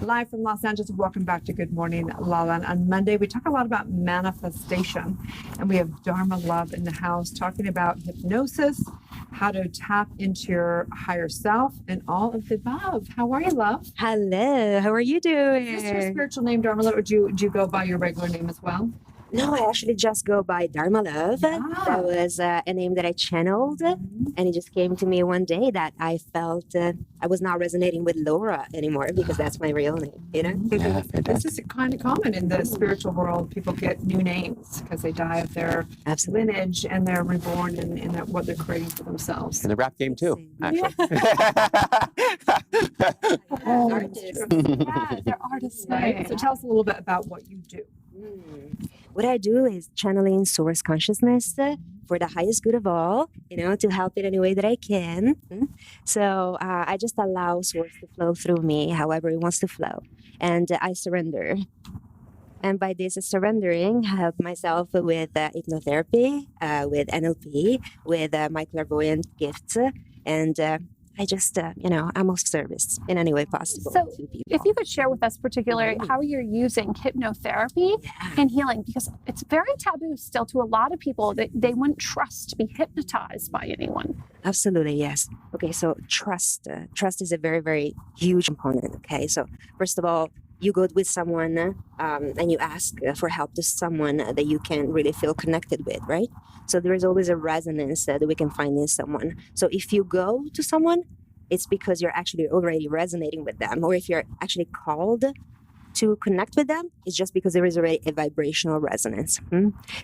Live from Los Angeles. Welcome back to Good Morning, LaLa. On Monday, we talk a lot about manifestation. And we have Dharma Love in the house talking about hypnosis, how to tap into your higher self, and all of the above. How are you, love? Hello. How are you doing? Is this your spiritual name, Dharma Love, or do you go by your regular name as well? No, I actually just go by Dharma Love. Yeah. That was a name that I channeled, and it just came to me one day that I felt I was not resonating with LaLa anymore because that's my real name, you know? Yeah, This is kind of common in the spiritual world. People get new names because they die of their Absolutely. lineage and they're reborn in what they're creating for themselves. in the rap game too, actually. Artists. Yeah, they're artists, right? So tell us a little bit about what you do. What I do is channeling source consciousness for the highest good of all, you know, to help in any way that I can. So I just allow source to flow through me however it wants to flow. And I surrender. And by this surrendering, I help myself with hypnotherapy, with NLP, with my clairvoyant gifts. And I just, I'm of service in any way possible So to people. if you could share with us particularly how you're using hypnotherapy and healing, because it's very taboo still to a lot of people that they wouldn't trust to be hypnotized by anyone. Absolutely, yes. Okay, so trust. Trust is a very, very huge component. Okay, so first of all, you go with someone and you ask for help to someone that you can really feel connected with, right? So there is always a resonance that we can find in someone. So if you go to someone, it's because you're actually already resonating with them. Or if you're actually called to connect with them, it's just because there is already a vibrational resonance.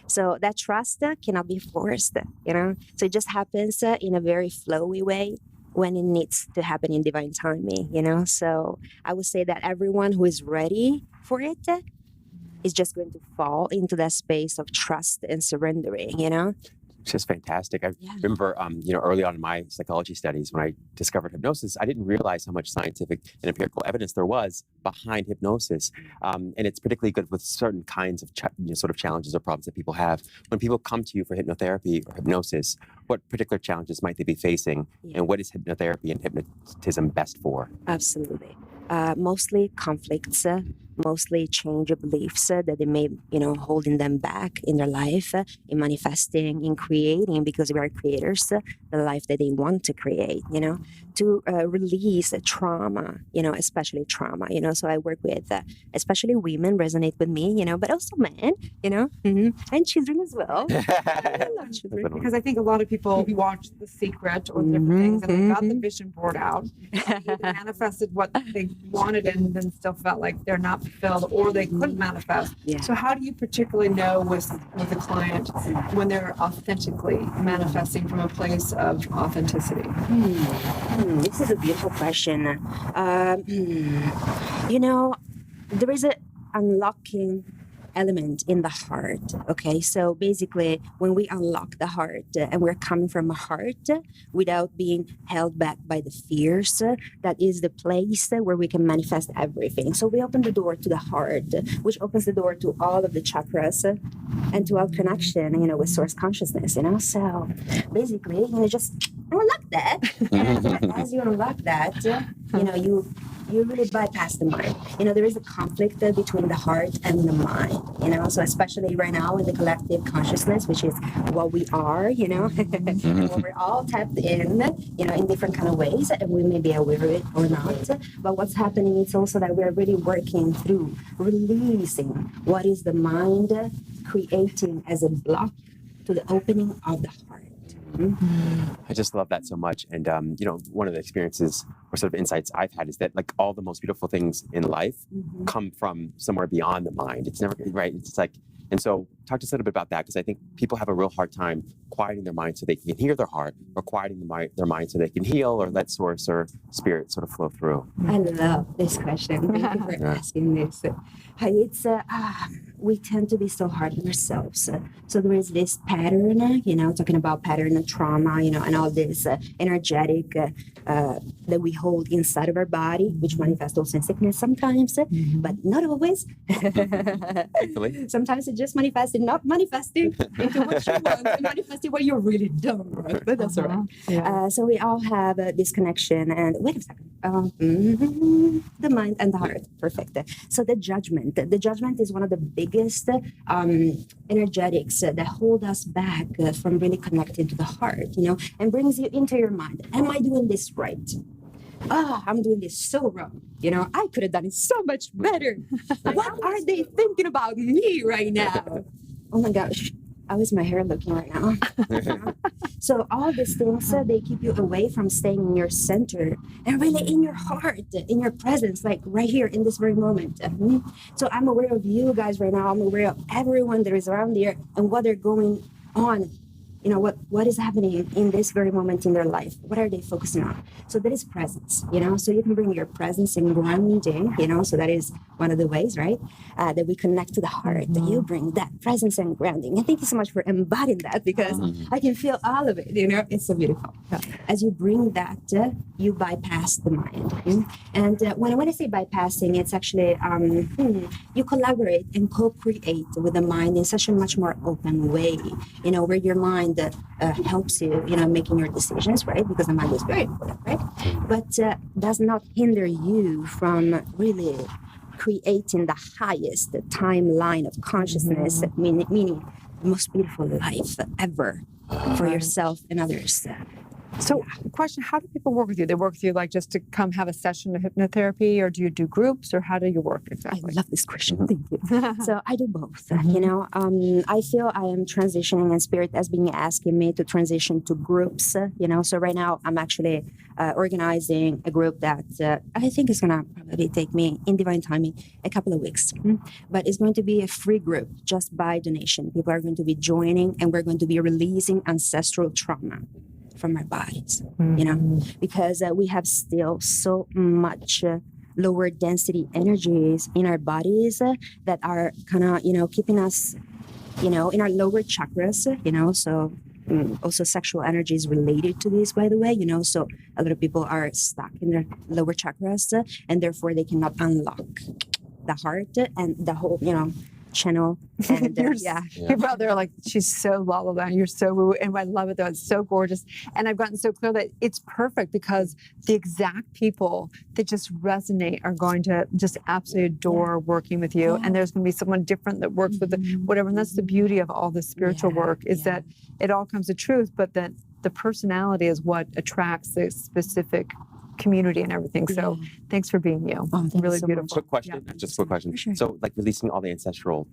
So that trust cannot be forced, you know? So it just happens in a very flowy way when it needs to happen in divine timing, you know? So I would say that everyone who is ready for it is just going to fall into that space of trust and surrendering, you know? It's just fantastic. I remember, early on in my psychology studies, when I discovered hypnosis, I didn't realize how much scientific and empirical evidence there was behind hypnosis. And it's particularly good with certain kinds of sort of challenges or problems that people have. When people come to you for hypnotherapy or hypnosis, what particular challenges might they be facing? And what is hypnotherapy and hypnotism best for? Absolutely. Mostly conflicts, mostly change of beliefs that they may, holding them back in their life, in manifesting, in creating, because we are creators, the life that they want to create, to release trauma, especially trauma, so I work with, especially women resonate with me, but also men, and children as well. I love children. Because I think a lot of people watched The Secret or different things and they got the vision board out, and they manifested what they wanted and then still felt like they're not fulfilled or they couldn't manifest. So how do you particularly know with a client when they're authentically manifesting from a place of authenticity? This is a beautiful question. There is an unlocking element in the heart. Okay, so basically when we unlock the heart and we're coming from a heart without being held back by the fears, that is the place where we can manifest everything. So we open the door to the heart, which opens the door to all of the chakras and to our connection, with source consciousness, So basically, just unlock that. And as you unlock that, you really bypass the mind. There is a conflict between the heart and the mind, so especially right now in the collective consciousness, which is what we are, where we're all tapped in different kind of ways, and we may be aware of it or not. But what's happening is also that we're really working through releasing what is the mind creating as a block to the opening of the heart. I just love that so much. And, one of the experiences or sort of insights I've had is that like all the most beautiful things in life come from somewhere beyond the mind. It's never right. It's like, and so talk to us a little bit about that, because I think people have a real hard time quieting their mind so they can hear their heart, or quieting their mind so they can heal or let source or spirit sort of flow through. I love this question. Thank you for asking this. It's we tend to be so hard on ourselves. So there is this pattern, talking about pattern of trauma, and all this energetic that we hold inside of our body, which manifests also in sickness sometimes, but not always. Thankfully. Sometimes it just manifests in not manifesting into what you want, and manifesting what you really don't want. But that's all right. Yeah. So we all have this connection. And wait a second. The mind and the heart. Perfect. So the judgment is one of the biggest energetics that hold us back from really connecting to the heart, and brings you into your mind. Am I doing this right? I'm doing this so wrong. I could have done it so much better. What are they thinking about me right now? Oh my gosh. How is my hair looking right now? So all these things, they keep you away from staying in your center and really in your heart, in your presence, like right here in this very moment. So I'm aware of you guys right now. I'm aware of everyone that is around here and what they're going on. What is happening in this very moment in their life? What are they focusing on? So that is presence, so you can bring your presence and grounding, so that is one of the ways, right? That we connect to the heart, that you bring that presence and grounding. And thank you so much for embodying that, because I can feel all of it, it's so beautiful. As you bring that, you bypass the mind. And when I say bypassing, it's actually, you collaborate and co-create with the mind in such a much more open way, where your mind helps you, making your decisions, right? Because the mind is very important, right? But does not hinder you from really creating the highest timeline of consciousness, meaning the most beautiful life ever for yourself and others. So, question, how do people work with you? They work with you like just to come have a session of hypnotherapy, or do you do groups, or how do you work exactly? I love this question. Thank you. So I do both. I feel I am transitioning, and Spirit has been asking me to transition to groups, So right now I'm actually organizing a group that I think is going to probably take me, in divine timing, a couple of weeks. But it's going to be a free group just by donation. People are going to be joining, and we're going to be releasing ancestral trauma from our bodies, because we have still so much lower density energies in our bodies that are kind of, keeping us, in our lower chakras, so also sexual energy is related to this, by the way, so a lot of people are stuck in their lower chakras, and therefore they cannot unlock the heart and the whole, channel. And Your brother, like, she's so LaLa, and you're so woo, and I love it though. It's so gorgeous, and I've gotten so clear that it's perfect because the exact people that just resonate are going to just absolutely adore working with you, and there's going to be someone different that works with whatever. And that's the beauty of all this spiritual work, is that it all comes to truth, but that the personality is what attracts the specific community and everything. So thanks for being you. Really so beautiful. Quick question, just a quick question. Sure. So, like, releasing all the ancestral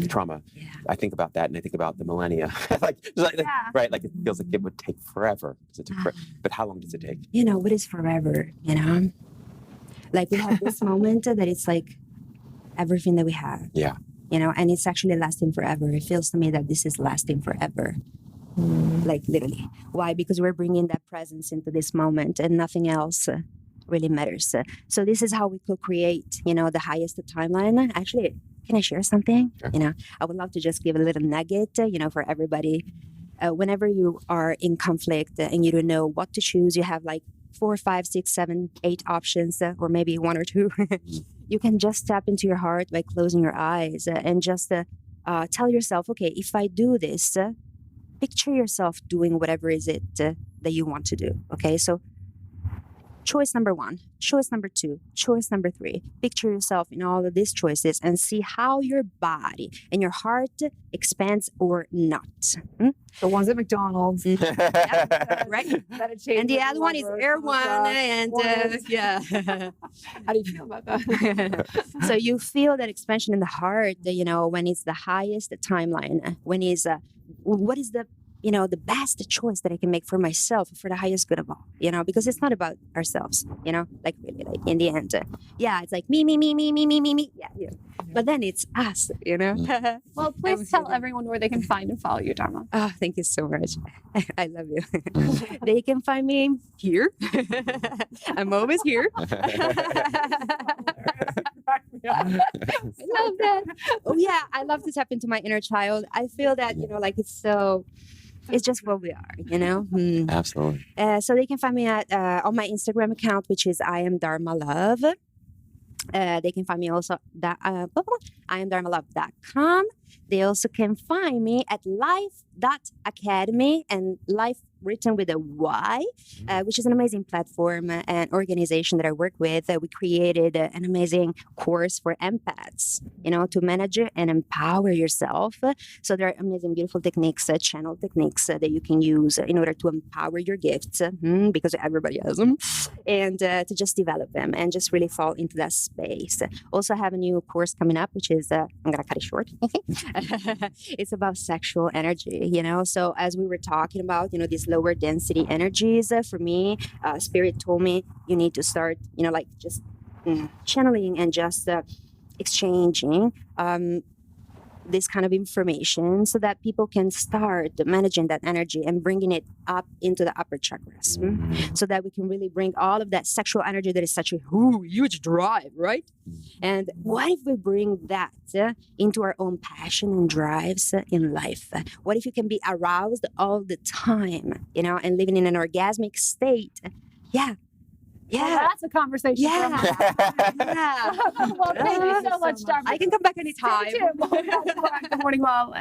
trauma, I think about that, and I think about the millennia. Right? Like, it feels like it would take forever. But how long does it take? What is forever? Like, we have this moment that it's like everything that we have. Yeah. And it's actually lasting forever. It feels to me that this is lasting forever. Like, literally. Why? Because we're bringing that presence into this moment, and nothing else really matters. So this is how we could create, the highest timeline. Actually, can I share something? Sure. I would love to just give a little nugget, for everybody. Whenever you are in conflict and you don't know what to choose, you have like 4, 5, 6, 7, 8 options, or maybe 1 or 2. You can just tap into your heart by closing your eyes and just tell yourself, okay, if I do this, picture yourself doing whatever is it that you want to do. Okay, so choice number 1, choice number 2, choice number 3. Picture yourself in all of these choices and see how your body and your heart expands or not. The ones at McDonald's. Right. And the other one is Air One. And how do you feel about that? So you feel that expansion in the heart, when it's the highest timeline, when is what is the the best choice that I can make for myself, for the highest good of all, because it's not about ourselves, like really, like in the end, it's like me. Yeah. But then it's us, Well, please tell everyone where they can find and follow you, Dharma. Oh, thank you so much. I love you. They can find me here. I'm always here. I love that. Oh yeah, I love to tap into my inner child. I feel that, like it's just what we are, Absolutely. So they can find me at on my Instagram account, which is I am Dharma Love. They can find me also that IamDharmaLove.com. They also can find me at life.academy, and life written with a Y, which is an amazing platform and organization that I work with. We created an amazing course for empaths, to manage and empower yourself. So there are amazing, beautiful techniques, channel techniques that you can use in order to empower your gifts, because everybody has them, and to just develop them and just really fall into that space. Also have a new course coming up, which is, I'm going to cut it short. It's about sexual energy, So as we were talking about, these lower density energies, for me, Spirit told me you need to start, just channeling and just exchanging this kind of information so that people can start managing that energy and bringing it up into the upper chakras, so that we can really bring all of that sexual energy that is such a huge drive, right? And what if we bring that into our own passion and drives in life? What if you can be aroused all the time, and living in an orgasmic state? Yeah. Well, that's a conversation. Yeah. Well, thank you so much, Dharma. I can come back anytime. Stay tuned. We'll be back tomorrow at the Morning Love.